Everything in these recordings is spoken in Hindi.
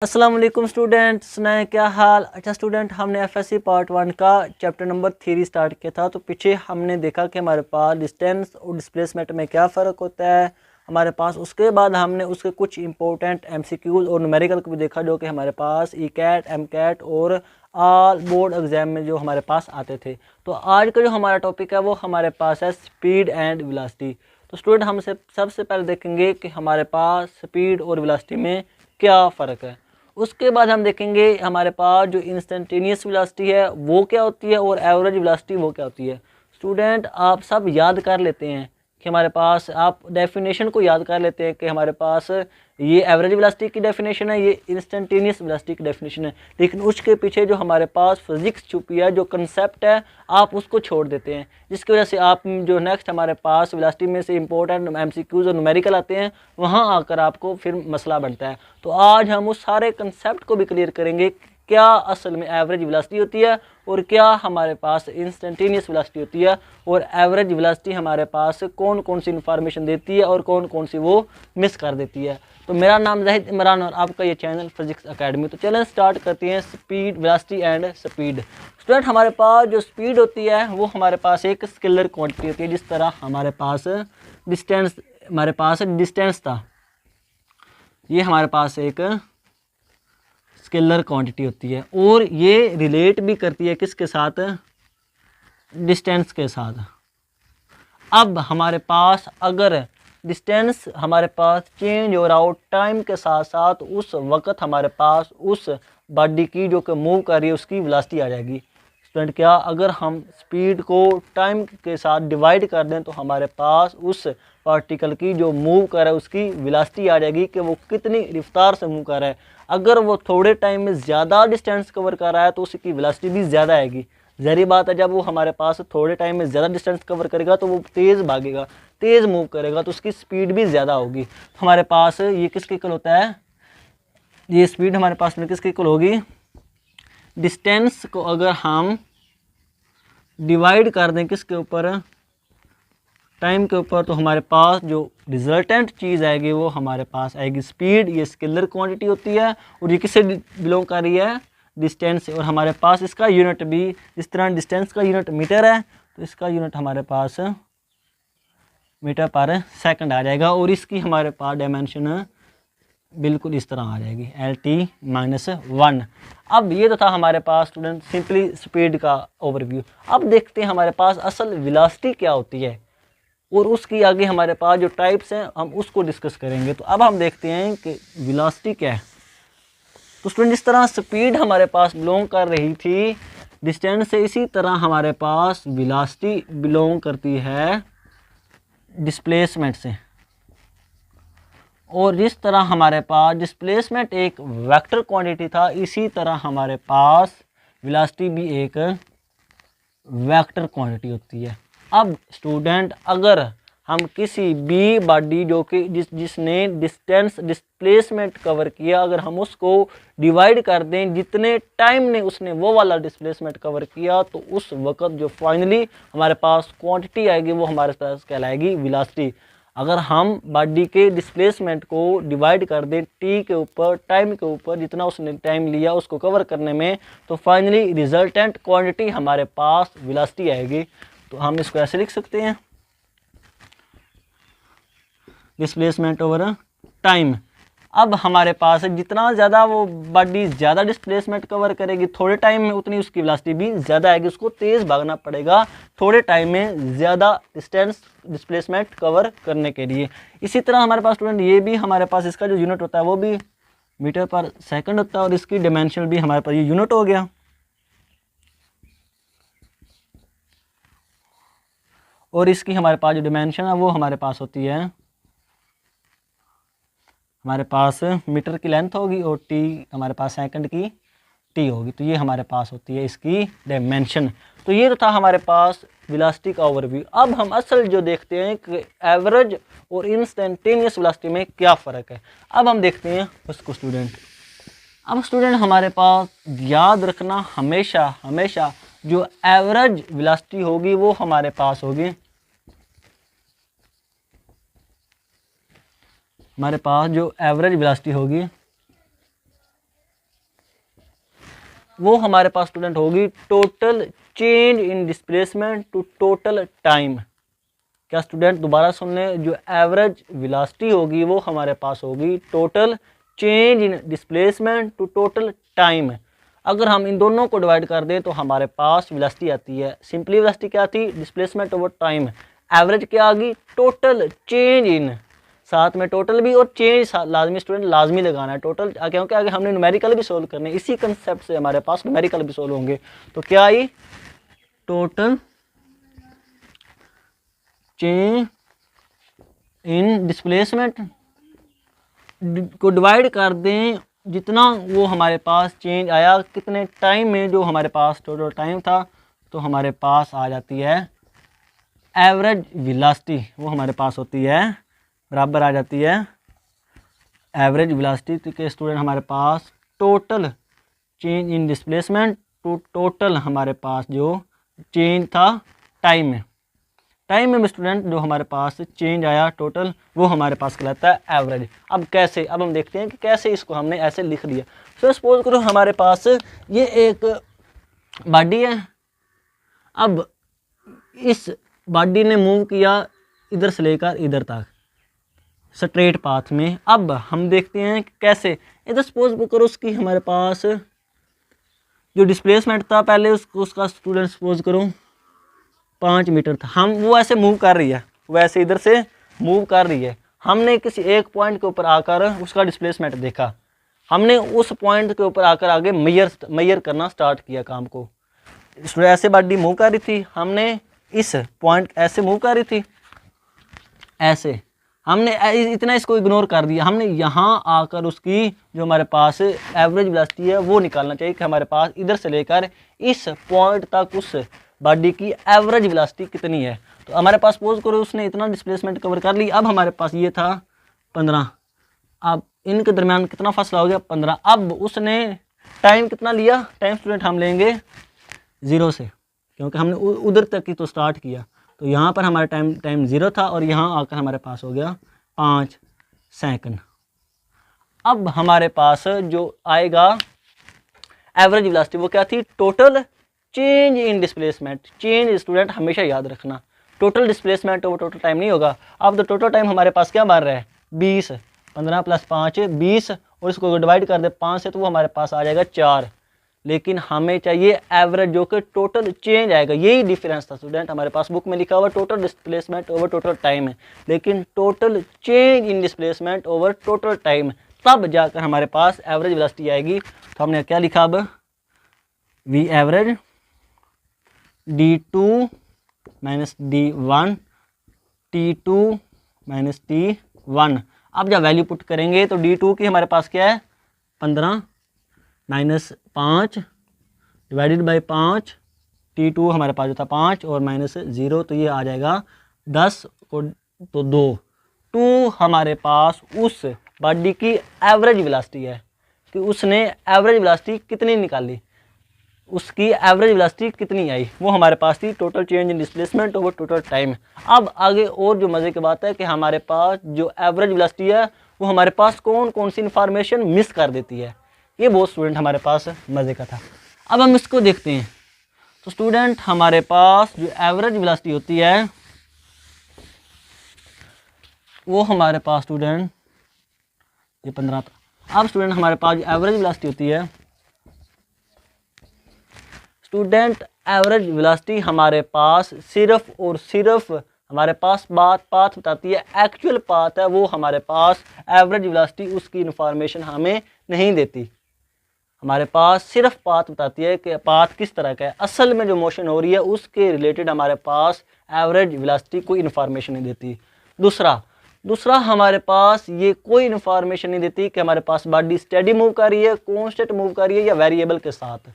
अस्सलाम वालेकुम स्टूडेंट, सुनाए क्या हाल। अच्छा स्टूडेंट, हमने एफएससी पार्ट 1 का चैप्टर नंबर 3 स्टार्ट किया था। तो पीछे हमने देखा कि हमारे पास डिस्टेंस और डिस्प्लेसमेंट में क्या फ़र्क होता है हमारे पास। उसके बाद हमने उसके कुछ इंपॉर्टेंट एमसीक्यूज और न्यूमेरिकल को भी देखा, जो कि हमारे पास ई कैट, एम कैट और ऑल बोर्ड एग्जाम में जो हमारे पास आते थे। तो आज का जो हमारा टॉपिक है वो हमारे पास है स्पीड एंड वेलोसिटी। तो स्टूडेंट, हम सबसे पहले देखेंगे कि हमारे पास स्पीड और वेलोसिटी में क्या फ़र्क है। उसके बाद हम देखेंगे हमारे पास जो इंस्टेंटेनियस वेलोसिटी है वो क्या होती है और एवरेज वेलोसिटी वो क्या होती है। स्टूडेंट, आप सब याद कर लेते हैं कि हमारे पास, आप डेफिनेशन को याद कर लेते हैं कि हमारे पास ये एवरेज वेलोसिटी की डेफिनेशन है, ये इंस्टेंटेनियस वेलोसिटी की डेफिनेशन है। लेकिन उसके पीछे जो हमारे पास फिजिक्स छुपी है, जो कंसेप्ट है, आप उसको छोड़ देते हैं, जिसकी वजह से आप जो नेक्स्ट हमारे पास वेलोसिटी में से इंपॉर्टेंट एमसीक्यूज और न्यूमेरिकल आते हैं वहाँ आकर आपको फिर मसला बनता है। तो आज हम उस सारे कंसेप्ट को भी क्लियर करेंगे, क्या असल में एवरेज वेलोसिटी होती है और क्या हमारे पास इंस्टेंटेनियस वेलोसिटी होती है, और एवरेज वेलोसिटी हमारे पास कौन कौन सी इन्फॉर्मेशन देती है और कौन कौन सी वो मिस कर देती है। तो मेरा नाम जाहिद इमरान और आपका ये चैनल फिजिक्स एकेडमी। तो चलें स्टार्ट करते हैं speed, velocity and speed. Student, हमारे पास जो स्पीड होती है वो हमारे पास एक स्केलर क्वांटिटी होती है। जिस तरह हमारे पास डिस्टेंस था, ये हमारे पास एक स्केलर क्वांटिटी होती है और ये रिलेट भी करती है किसके साथ, डिस्टेंस के साथ। अब हमारे पास अगर डिस्टेंस हमारे पास चेंज हो रहा हो टाइम के साथ साथ, उस वक्त हमारे पास उस बॉडी की जो कि मूव कर रही है उसकी वेलोसिटी आ जाएगी। स्टूडेंट, क्या अगर हम स्पीड को टाइम के साथ डिवाइड कर दें तो हमारे पास उस पार्टिकल की जो मूव कर रहा है उसकी वेलोसिटी आ जाएगी कि वो कितनी रफ्तार से मूव कर रहा है। अगर वो थोड़े टाइम में ज़्यादा डिस्टेंस कवर कर रहा है तो उसकी वेलोसिटी भी ज़्यादा आएगी। ज़ाहिर बात है, जब वो हमारे पास थोड़े टाइम में ज़्यादा डिस्टेंस कवर करेगा तो वो तेज़ भागेगा, तेज़ मूव करेगा, तो उसकी स्पीड भी ज़्यादा होगी। तो हमारे पास ये किसके इक्वल होता है, ये स्पीड हमारे पास में किसके इक्वल होगी, डिस्टेंस को अगर हम डिवाइड कर दें किसके ऊपर, टाइम के ऊपर, तो हमारे पास जो रिजल्टेंट चीज़ आएगी वो हमारे पास आएगी स्पीड। ये स्केलर क्वांटिटी होती है और ये किससे बिलोंग कर रही है, डिस्टेंस से। और हमारे पास इसका यूनिट भी, इस तरह डिस्टेंस का यूनिट मीटर है तो इसका यूनिट हमारे पास मीटर पर सेकंड आ जाएगा, और इसकी हमारे पास डायमेंशन बिल्कुल इस तरह आ जाएगी, LT-1। अब ये तो था हमारे पास स्टूडेंट सिंपली स्पीड का ओवरव्यू। अब देखते हैं हमारे पास असल वेलोसिटी क्या होती है, और उसकी आगे हमारे पास जो टाइप्स हैं हम उसको डिस्कस करेंगे। तो अब हम देखते हैं कि वेलोसिटी क्या है। तो स्टूडेंट, जिस तरह स्पीड हमारे पास बिलोंग कर रही थी डिस्टेंस से, इसी तरह हमारे पास वेलोसिटी बिलोंग करती है डिस्प्लेसमेंट से। और जिस तरह हमारे पास डिस्प्लेसमेंट एक वेक्टर क्वांटिटी था, इसी तरह हमारे पास वेलोसिटी भी एक वेक्टर क्वांटिटी होती है। अब स्टूडेंट, अगर हम किसी भी बॉडी जो कि जिसने डिस्टेंस डिस्प्लेसमेंट कवर किया, अगर हम उसको डिवाइड कर दें जितने टाइम ने उसने वो वाला डिस्प्लेसमेंट कवर किया, तो उस वक्त जो फाइनली हमारे पास क्वांटिटी आएगी वो हमारे पास कहलाएगी वेलोसिटी। अगर हम बॉडी के डिस्प्लेसमेंट को डिवाइड कर दें टी के ऊपर, टाइम के ऊपर, जितना उसने टाइम लिया उसको कवर करने में, तो फाइनली रिजल्टेंट क्वांटिटी हमारे पास वेलोसिटी आएगी। तो हम इसको ऐसे लिख सकते हैं, डिस्प्लेसमेंट ओवर टाइम। अब हमारे पास जितना ज़्यादा वो बॉडी ज़्यादा डिस्प्लेसमेंट कवर करेगी थोड़े टाइम में, उतनी उसकी वेलोसिटी भी ज़्यादा आएगी। उसको तेज़ भागना पड़ेगा थोड़े टाइम में ज़्यादा डिस्टेंस डिस्प्लेसमेंट कवर करने के लिए। इसी तरह हमारे पास स्टूडेंट ये भी हमारे पास इसका जो यूनिट होता है वो भी मीटर पर सेकंड होता है, और इसकी डिमेंशन भी हमारे पास ये यूनिट हो गया। और इसकी हमारे पास जो डिमेंशन है वो हमारे पास होती है, हमारे पास मीटर की लेंथ होगी और टी हमारे पास सेकंड की टी होगी। तो ये हमारे पास होती है इसकी डायमेंशन। तो ये तो था हमारे पास वेलोसिटी का ओवरव्यू। अब हम असल जो देखते हैं कि एवरेज और इंस्टेंटेनियस वेलोसिटी में क्या फ़र्क है, अब हम देखते हैं उसको स्टूडेंट। अब स्टूडेंट, हमारे पास याद रखना हमेशा हमेशा जो एवरेज वेलोसिटी होगी वो हमारे पास होगी, हमारे पास जो एवरेज वेलोसिटी होगी वो हमारे पास स्टूडेंट होगी total change in displacement to total time. क्या स्टूडेंट दोबारा सुन लें, जो एवरेज वेलोसिटी होगी वो हमारे पास होगी total change in displacement to total time. अगर हम इन दोनों को डिवाइड कर दें तो हमारे पास वेलोसिटी आती है, सिंपली वेलोसिटी क्या थी, डिस्प्लेसमेंट ओवर टाइम। एवरेज क्या आ गई, टोटल चेंज इन, साथ में टोटल भी और चेंज लाजमी स्टूडेंट लाजमी लगाना है टोटल, क्योंकि आगे हमने न्यूमेरिकल भी सोल्व करने, इसी कंसेप्ट से हमारे पास न्यूमेरिकल भी सोल्व होंगे। तो क्या आई, टोटल चेंज इन डिस्प्लेसमेंट को डिवाइड कर दें, जितना वो हमारे पास चेंज आया कितने टाइम में, जो हमारे पास टोटल टाइम था, तो हमारे पास आ जाती है एवरेज वेलोसिटी, वो हमारे पास होती है बराबर आ जाती है एवरेज वेलोसिटी के स्टूडेंट हमारे पास total change in displacement to total हमारे पास जो चेंज था टाइम में। टाइम में स्टूडेंट जो हमारे पास चेंज आया टोटल, वो हमारे पास कहलाता है एवरेज। अब कैसे, अब हम देखते हैं कि कैसे इसको हमने ऐसे लिख दिया। सो सपोज करो हमारे पास ये एक बॉडी है, अब इस बॉडी ने मूव किया इधर से लेकर इधर तक स्ट्रेट पाथ में। अब हम देखते हैं कि कैसे, इधर सपोज करो उसकी हमारे पास जो डिस्प्लेसमेंट था पहले उसका स्टूडेंट सपोज करो 5 मीटर था, हम वो ऐसे मूव कर रही है, वैसे इधर से मूव कर रही है, हमने किसी एक पॉइंट के ऊपर आकर उसका डिस्प्लेसमेंट देखा, हमने उस पॉइंट के ऊपर आकर आगे मैयर करना स्टार्ट किया काम को। ऐसे बॉडी मूव कर रही थी, हमने इस पॉइंट ऐसे मूव कर रही थी, ऐसे हमने इतना इसको इग्नोर कर दिया, हमने यहाँ आकर उसकी जो हमारे पास एवरेज वेलोसिटी है वो निकालना चाहिए कि हमारे पास इधर से लेकर इस पॉइंट तक उस बॉडी की एवरेज वेलोसिटी कितनी है। तो हमारे पास सपोज करो उसने इतना डिस्प्लेसमेंट कवर कर ली, अब हमारे पास ये था 15, अब इनके दरमियान कितना फासला हो गया 15। अब उसने टाइम कितना लिया, टाइम स्टूडेंट हम लेंगे 0 से, क्योंकि हमने उधर तक ही तो स्टार्ट किया, तो यहाँ पर हमारा टाइम 0 था और यहाँ आकर हमारे पास हो गया 5 सेकंड। अब हमारे पास जो आएगा एवरेज वेलोसिटी वो क्या थी, total change in displacement. Change student हमेशा याद रखना, टोटल डिस्प्लेसमेंट वो टोटल टाइम नहीं होगा। अब तो टोटल टाइम हमारे पास क्या बन रहा है 20, 15 + 5 20, और इसको डिवाइड कर दे 5 से तो वो हमारे पास आ जाएगा 4, लेकिन हमें चाहिए एवरेज जो कि टोटल चेंज आएगा। यही डिफरेंस था स्टूडेंट, हमारे पास बुक में लिखा हुआ total displacement over total time है, लेकिन total change in displacement over total time, तब जाकर हमारे पास एवरेज वेलोसिटी आएगी। तो हमने क्या लिखा, अब V average d2 - d1 t2 - t1। अब जब वैल्यू पुट करेंगे तो d2 की हमारे पास क्या है 15 - 5 डिवाइडेड बाई 5, t2 हमारे पास जो था 5 और -0, तो ये आ जाएगा 10 को तो 2 हमारे पास उस बॉडी की एवरेज वेलोसिटी है कि उसने एवरेज वेलोसिटी कितनी निकाली, उसकी एवरेज वेलोसिटी कितनी आई, वो हमारे पास थी total change in displacement over total time. अब आगे और जो मज़े की बात है कि हमारे पास जो एवरेज वेलोसिटी है वो हमारे पास कौन कौन सी इन्फॉर्मेशन मिस कर देती है, ये बहुत स्टूडेंट हमारे पास मज़े का था। अब हम इसको देखते हैं। तो स्टूडेंट हमारे पास जो एवरेज वेलोसिटी होती है वो हमारे पास स्टूडेंट ये 15 था। अब स्टूडेंट हमारे पास जो एवरेज वेलोसिटी होती है स्टूडेंट, एवरेज वेलोसिटी हमारे पास सिर्फ और सिर्फ हमारे पास पाथ बताती है, एक्चुअल पाथ है वो हमारे पास एवरेज वेलोसिटी उसकी इन्फॉर्मेशन हमें नहीं देती। हमारे पास सिर्फ पाथ बताती है कि पाथ किस तरह का है, असल में जो मोशन हो रही है उसके रिलेटेड हमारे पास एवरेज वेलोसिटी कोई इन्फॉर्मेशन नहीं देती। दूसरा हमारे पास ये कोई इन्फॉर्मेशन नहीं देती कि हमारे पास बॉडी स्टेडी मूव कर रही है, कॉन्स्टेंट मूव कर रही है या वेरिएबल के साथ।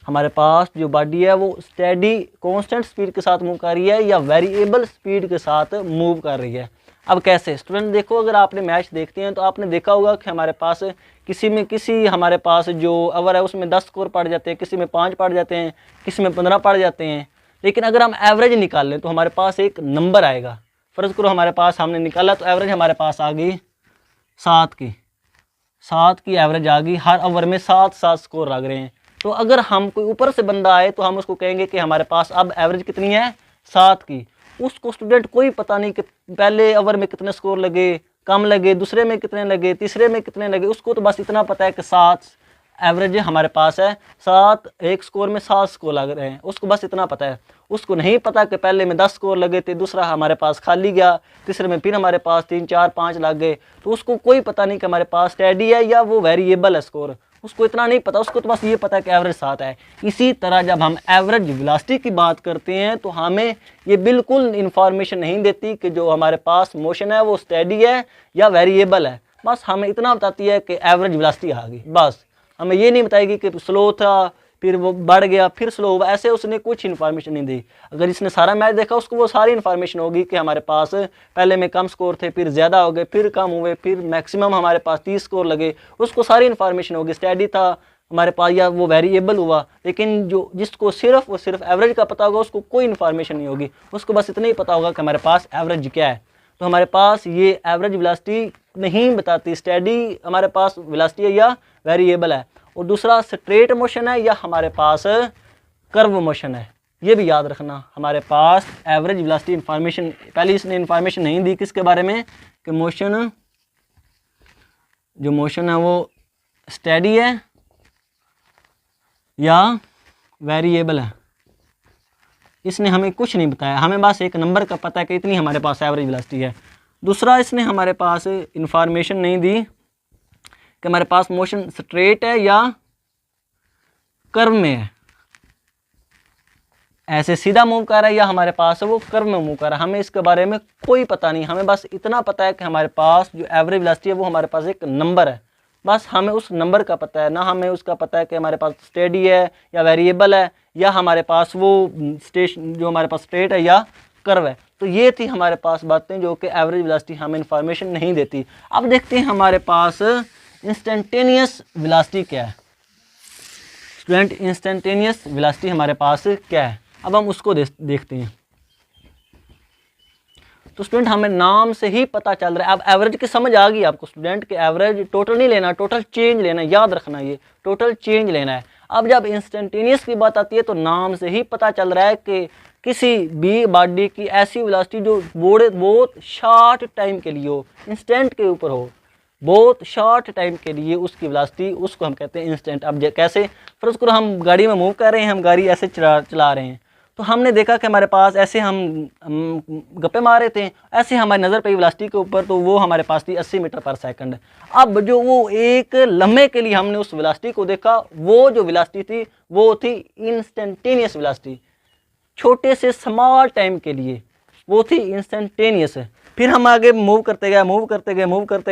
हमारे पास जो बॉडी है वो स्टेडी कांस्टेंट स्पीड के साथ मूव कर रही है या वेरिएबल स्पीड के साथ मूव कर रही है। अब कैसे स्टूडेंट देखो, अगर आपने मैच देखते हैं तो आपने देखा होगा कि हमारे पास किसी हमारे पास जो ओवर है उसमें 10 स्कोर पड़ जाते हैं, किसी में 5 पड़ जाते हैं, किसी में 15 पड़ जाते हैं। लेकिन अगर हम एवरेज निकाल लें तो हमारे पास एक नंबर आएगा। फ़र्ज़ करो हमारे पास हमने निकाला तो एवरेज हमारे पास आ गई 7 की एवरेज आ गई, हर ओवर में 7 स्कोर लग रहे हैं। तो अगर हम कोई ऊपर से बंदा आए तो हम उसको कहेंगे कि हमारे पास अब एवरेज कितनी है 7 की। उसको स्टूडेंट कोई पता नहीं कि पहले ओवर में कितने स्कोर लगे, कम लगे, दूसरे में कितने लगे, तीसरे में कितने लगे, उसको तो बस इतना पता है कि 7 एवरेज हमारे पास है, 7 एक स्कोर में 7 स्कोर लग रहे हैं, उसको बस इतना पता है। उसको नहीं पता कि पहले में 10 स्कोर लगे थे, दूसरा हमारे पास खाली गया, तीसरे में फिर हमारे पास 3 4 5 लग गए। तो उसको कोई पता नहीं कि हमारे पास स्टेडी है या वो वेरिएबल है स्कोर, उसको इतना नहीं पता। उसको तो बस ये पता है कि एवरेज 7 है। इसी तरह जब हम एवरेज वेलोसिटी की बात करते हैं तो हमें ये बिल्कुल इंफॉर्मेशन नहीं देती कि जो हमारे पास मोशन है वो स्टेडी है या वेरिएबल है। बस हमें इतना बताती है कि एवरेज वेलोसिटी आ गई, बस हमें ये नहीं बताएगी कि स्लो था फिर वो बढ़ गया फिर स्लो हुआ, ऐसे उसने कुछ इन्फॉर्मेशन नहीं दी। अगर इसने सारा मैच देखा उसको वो सारी इन्फॉर्मेशन होगी कि हमारे पास पहले में कम स्कोर थे, फिर ज़्यादा हो गए, फिर कम हुए, फिर मैक्सिमम हमारे पास 30 स्कोर लगे, उसको सारी इन्फॉर्मेशन होगी। स्टेडी था हमारे पास या वो वेरिएबल हुआ। लेकिन जो जिसको सिर्फ और सिर्फ एवरेज का पता होगा उसको कोई इन्फॉर्मेशन नहीं होगी, उसको बस इतना ही पता होगा कि हमारे पास एवरेज क्या है। तो हमारे पास ये एवरेज वेलोसिटी नहीं बताती स्टेडी हमारे पास वेलोसिटी है या वेरिएबल है, और दूसरा स्ट्रेट मोशन है या हमारे पास कर्व मोशन है। ये भी याद रखना, हमारे पास एवरेज वेलोसिटी इंफॉर्मेशन पहले इसने इंफॉर्मेशन नहीं दी किसके बारे में कि मोशन, जो मोशन है वो स्टेडी है या वेरिएबल है, इसने हमें कुछ नहीं बताया। हमें बस एक नंबर का पता है कि इतनी हमारे पास एवरेज वेलोसिटी है। दूसरा इसने हमारे पास इंफॉर्मेशन नहीं दी कि हमारे पास मोशन स्ट्रेट है या कर्व में है, ऐसे सीधा मूव कर रहा है या हमारे पास वो कर्व में मूव कर रहा है, हमें इसके बारे में कोई पता नहीं। हमें बस इतना पता है कि हमारे पास जो एवरेज वेलोसिटी है वो हमारे पास एक नंबर है, बस हमें उस नंबर का पता है, ना हमें उसका पता है कि हमारे पास स्टेडी है या वेरिएबल है या हमारे पास वो स्टेशन जो हमारे पास स्ट्रेट है या कर्व है। तो ये थी हमारे पास बातें जो कि एवरेज वेलोसिटी हमें इंफॉर्मेशन नहीं देती। अब देखते हैं हमारे पास इंस्टेंटेनियस वेलोसिटी क्या है। स्टूडेंट इंस्टेंटेनियस वेलोसिटी हमारे पास क्या है, अब हम उसको देखते हैं। तो स्टूडेंट हमें नाम से ही पता चल रहा है, अब एवरेज की समझ आ गई आपको स्टूडेंट कि एवरेज टोटल नहीं लेना, टोटल चेंज लेना, याद रखना ये टोटल चेंज लेना है। अब जब इंस्टेंटेनियस की बात आती है तो नाम से ही पता चल रहा है कि किसी भी बॉडी की ऐसी वेलोसिटी जो बहुत शॉर्ट टाइम के लिए हो, इंस्टेंट के ऊपर हो, बहुत शॉर्ट टाइम के लिए उसकी वेलोसिटी, उसको हम कहते हैं इंस्टेंट। अब कैसे, फर्ज करो हम गाड़ी में मूव कर रहे हैं, हम गाड़ी ऐसे चला रहे हैं, तो हमने देखा कि हमारे पास ऐसे हम गप्पे मार रहे थे, ऐसे हमारी नज़र पड़ी वेलोसिटी के ऊपर, तो वो हमारे पास थी 80 मीटर पर सेकंड। अब जो वो एक लम्हे के लिए हमने उस वेलोसिटी को देखा, वो जो वेलोसिटी थी वो थी इंस्टेंटेनियस वेलोसिटी, छोटे से स्मॉल टाइम के लिए वो थी इंस्टेंटेनियस। फिर हम आगे मूव करते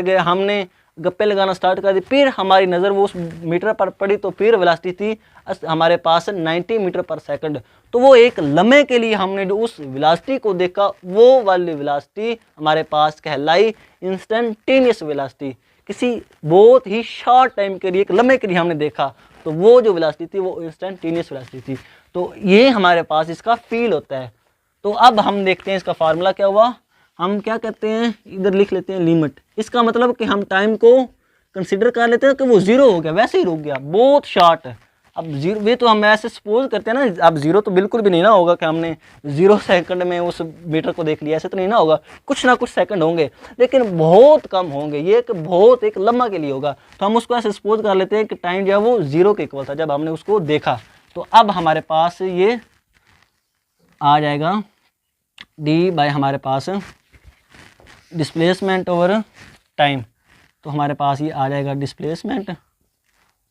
गए, हमने गप्पे लगाना स्टार्ट कर दी, फिर हमारी नज़र वो उस मीटर पर पड़ी, तो फिर वेलोसिटी थी हमारे पास 90 मीटर पर सेकंड। तो वो एक लम्हे के लिए हमने जो उस वेलोसिटी को देखा, वो वाली वेलोसिटी हमारे पास कहलाई इंस्टेंटेनियस वेलोसिटी। किसी बहुत ही शॉर्ट टाइम के लिए, एक लम्हे के लिए हमने देखा, तो वो जो वेलोसिटी थी वो इंस्टेंटेनियस वेलोसिटी थी। तो ये हमारे पास इसका फील होता है। तो अब हम देखते हैं इसका फार्मूला क्या हुआ। हम क्या कहते हैं, इधर लिख लेते हैं लिमिट। इसका मतलब कि हम टाइम को कंसिडर कर लेते हैं कि वो जीरो हो गया, वैसे ही रुक गया, बहुत शॉर्ट है। अब जीरो, ये तो हम ऐसे सपोज करते हैं ना, अब जीरो तो बिल्कुल भी नहीं ना होगा कि हमने 0 सेकंड में उस मीटर को देख लिया, ऐसे तो नहीं ना होगा, कुछ ना कुछ सेकंड होंगे, लेकिन बहुत कम होंगे। ये कि बहुत एक लम्हा के लिए होगा, तो हम उसको ऐसे सपोज कर लेते हैं कि टाइम जो है वो 0 के इक्वल था जब हमने उसको देखा। तो अब हमारे पास ये आ जाएगा डी बाय हमारे पास डिस्प्लेसमेंट ओवर टाइम। तो हमारे पास ये आ जाएगा डिस्प्लेसमेंट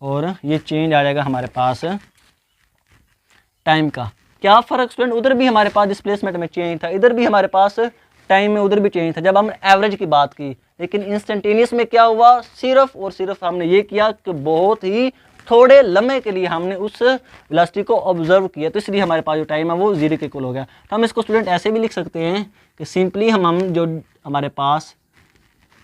और ये चेंज आ जाएगा हमारे पास टाइम का। क्या फ़र्क स्टूडेंट, उधर भी हमारे पास डिस्प्लेसमेंट में चेंज था, इधर भी हमारे पास टाइम में उधर भी चेंज था जब हमने एवरेज की बात की। लेकिन इंस्टेंटेनियस में क्या हुआ, सिर्फ और सिर्फ हमने ये किया कि बहुत ही थोड़े लम्हे के लिए हमने उस वेलोसिटी को ऑब्जर्व किया, तो इसलिए हमारे पास जो टाइम है वो 0 के इक्वल हो गया। तो हम इसको स्टूडेंट ऐसे भी लिख सकते हैं कि सिंपली हम जो हमारे पास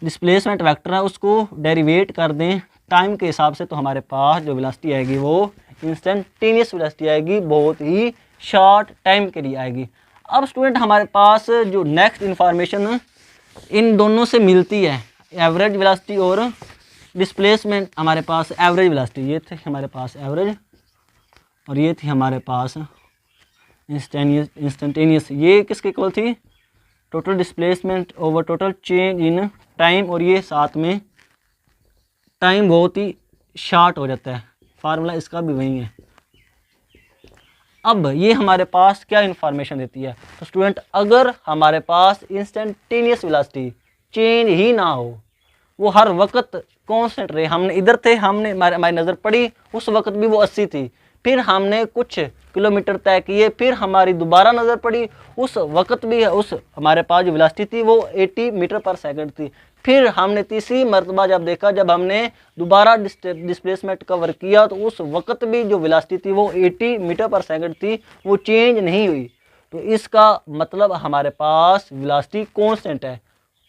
डिस्प्लेसमेंट वेक्टर है उसको डेरिवेट कर दें टाइम के हिसाब से, तो हमारे पास जो वेलोसिटी आएगी वो इंस्टेंटेनियस वेलोसिटी आएगी, बहुत ही शॉर्ट टाइम के लिए आएगी। अब स्टूडेंट हमारे पास जो नेक्स्ट इंफॉर्मेशन इन दोनों से मिलती है, एवरेज वेलोसिटी और डिस्प्लेसमेंट, हमारे पास एवरेज वेलोसिटी, ये थे हमारे पास एवरेज और ये थी हमारे पास इंस्टेंटेनियस। ये किसके इक्वल थी? Total displacement over total change in time, और ये साथ में टाइम बहुत ही शॉर्ट हो जाता है। फार्मूला इसका भी वही है। अब ये हमारे पास क्या इन्फॉर्मेशन देती है? तो स्टूडेंट, अगर हमारे पास इंस्टेंटेनियस वेलोसिटी चेंज ही ना हो, वो हर वक्त कांस्टेंट रहे, हमने इधर थे, हमने हमारी नज़र पड़ी उस वक्त भी वो 80 थी, फिर हमने कुछ किलोमीटर तय किए, फिर हमारी दोबारा नज़र पड़ी उस वक्त भी उस हमारे पास जो वेलोसिटी थी वो 80 मीटर पर सेकंड थी, फिर हमने तीसरी मरतबा जब देखा, जब हमने दोबारा डिस्प्लेसमेंट कवर किया तो उस वक्त भी जो वेलोसिटी थी वो 80 मीटर पर सेकंड थी, वो चेंज नहीं हुई। तो इसका मतलब हमारे पास वेलोसिटी कांस्टेंट है,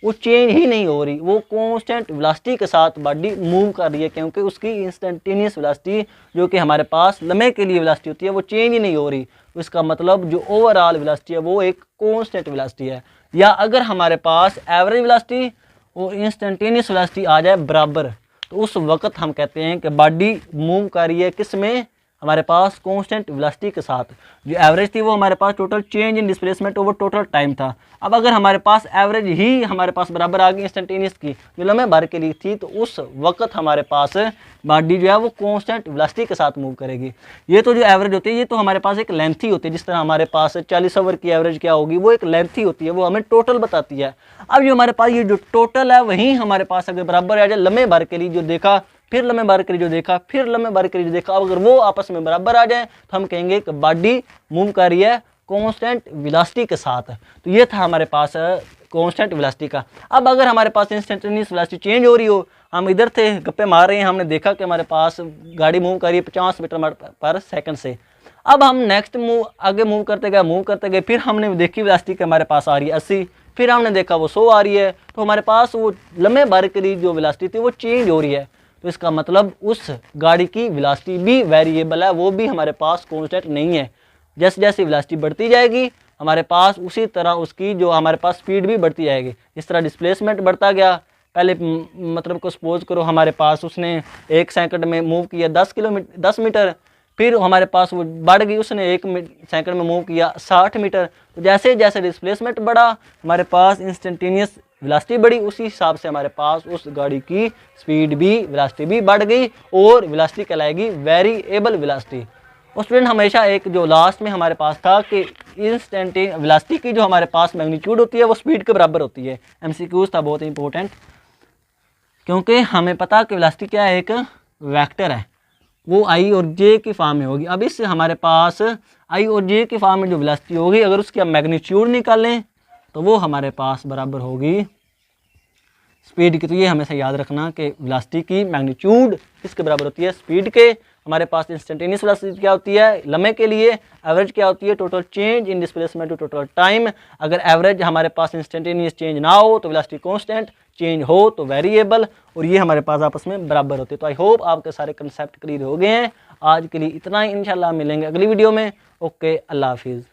वो चेंज ही नहीं हो रही, वो कांस्टेंट वेलोसिटी के साथ बॉडी मूव कर रही है, क्योंकि उसकी इंस्टेंटेनियस वेलोसिटी जो कि हमारे पास लम्हे के लिए वेलोसिटी होती है वो चेंज ही नहीं हो रही। तो इसका मतलब जो ओवरऑल वेलोसिटी है वो एक कांस्टेंट वेलोसिटी है। या अगर हमारे पास एवरेज वेलोसिटी और इंस्टेंटेनियस वेलोसिटी आ जाए बराबर, तो उस वक्त हम कहते हैं कि बॉडी मूव कर रही है किस में? हमारे पास कांस्टेंट वेलोसिटी के साथ। जो एवरेज थी वो हमारे पास total change in displacement over total time था। अब अगर हमारे पास एवरेज ही हमारे पास बराबर आ गई इंस्टेंटेनियस की जो लम्हे भर के लिए थी, तो उस वक्त हमारे पास बॉडी जो है वो कांस्टेंट वेलोसिटी के साथ मूव करेगी। ये तो जो एवरेज होती है ये तो हमारे पास एक लेंथ ही होती है, जिस तरह हमारे पास 40 आवर की एवरेज क्या होगी, वो एक लेंथ ही होती है, वो हमें टोटल बताती है। अब जो हमारे पास ये जो टोटल है वही हमारे पास अगर बराबर आ जाए लम्हे भर के लिए जो देखा, फिर लम्हे भर के लिए जो देखा, फिर लम्हे भर के लिए जो देखा, अगर वो आपस में बराबर आ जाए तो हम कहेंगे कि बॉडी मूव कर रही है कांस्टेंट वेलोसिटी के साथ। तो ये था हमारे पास कांस्टेंट वेलोसिटी का। अब अगर हमारे पास इंस्टेंटेनियस वेलोसिटी चेंज हो रही हो, हम इधर थे गप्पे मार रहे हैं, हमने देखा कि हमारे पास गाड़ी मूव कर रही है 50 मीटर पर सेकंड से। अब हम नेक्स्ट आगे मूव करते गए, फिर हमने देखी वेलोसिटी कि हमारे पास आ रही है 80, फिर हमने देखा वो 100 आ रही है, तो हमारे पास वो लम्हे भर के लिए जो वेलोसिटी थी वो चेंज हो रही है। तो इसका मतलब उस गाड़ी की वेलोसिटी भी वेरिएबल है, वो भी हमारे पास कांस्टेंट नहीं है। जैसे जैसे वेलोसिटी बढ़ती जाएगी हमारे पास उसी तरह उसकी जो हमारे पास स्पीड भी बढ़ती जाएगी। इस तरह डिस्प्लेसमेंट बढ़ता गया, पहले मतलब को सपोज करो हमारे पास उसने 1 सेकंड में मूव किया 10 मीटर, फिर हमारे पास वो बढ़ गई, उसने 1 सेकंड में मूव किया 60 मीटर। तो जैसे जैसे डिस्प्लेसमेंट बढ़ा हमारे पास इंस्टेंटेनियस वेलोसिटी बढ़ी, उसी हिसाब से हमारे पास उस गाड़ी की स्पीड भी वेलोसिटी भी बढ़ गई, और वेलोसिटी कहलाएगी वेरिएबल वेलोसिटी। और स्टूडेंट हमेशा एक जो लास्ट में हमारे पास था कि इंस्टेंटेनियस वेलोसिटी की जो हमारे पास मैग्नीट्यूड होती है वो स्पीड के बराबर होती है। एमसीक्यूज था बहुत इंपॉर्टेंट, क्योंकि हमें पता कि वेलोसिटी क्या है, एक वेक्टर है, वो आई और जे की फॉर्म में होगी। अब इससे हमारे पास आई और जे की फॉर्म में जो वेलोसिटी होगी, अगर उसकी हम मैग्नीट्यूड निकालें तो वो हमारे पास बराबर होगी स्पीड की। तो ये हमेशा याद रखना कि वेलोसिटी की मैग्नीट्यूड किसके बराबर होती है? स्पीड के। हमारे पास इंस्टेंटेनियस वेलोसिटी क्या होती है लम्हे के लिए, एवरेज क्या होती है? Total change in displacement to total time. अगर एवरेज हमारे पास इंस्टेंटेनियस चेंज ना हो तो वेलोसिटी कांस्टेंट, चेंज हो तो वेरिएबल, और ये हमारे पास आपस में बराबर होते हैं। तो आई होप आपके सारे कंसेप्ट क्लियर हो गए हैं। आज के लिए इतना ही, इंशाल्लाह मिलेंगे अगली वीडियो में। ओके, अल्लाह हाफिज़।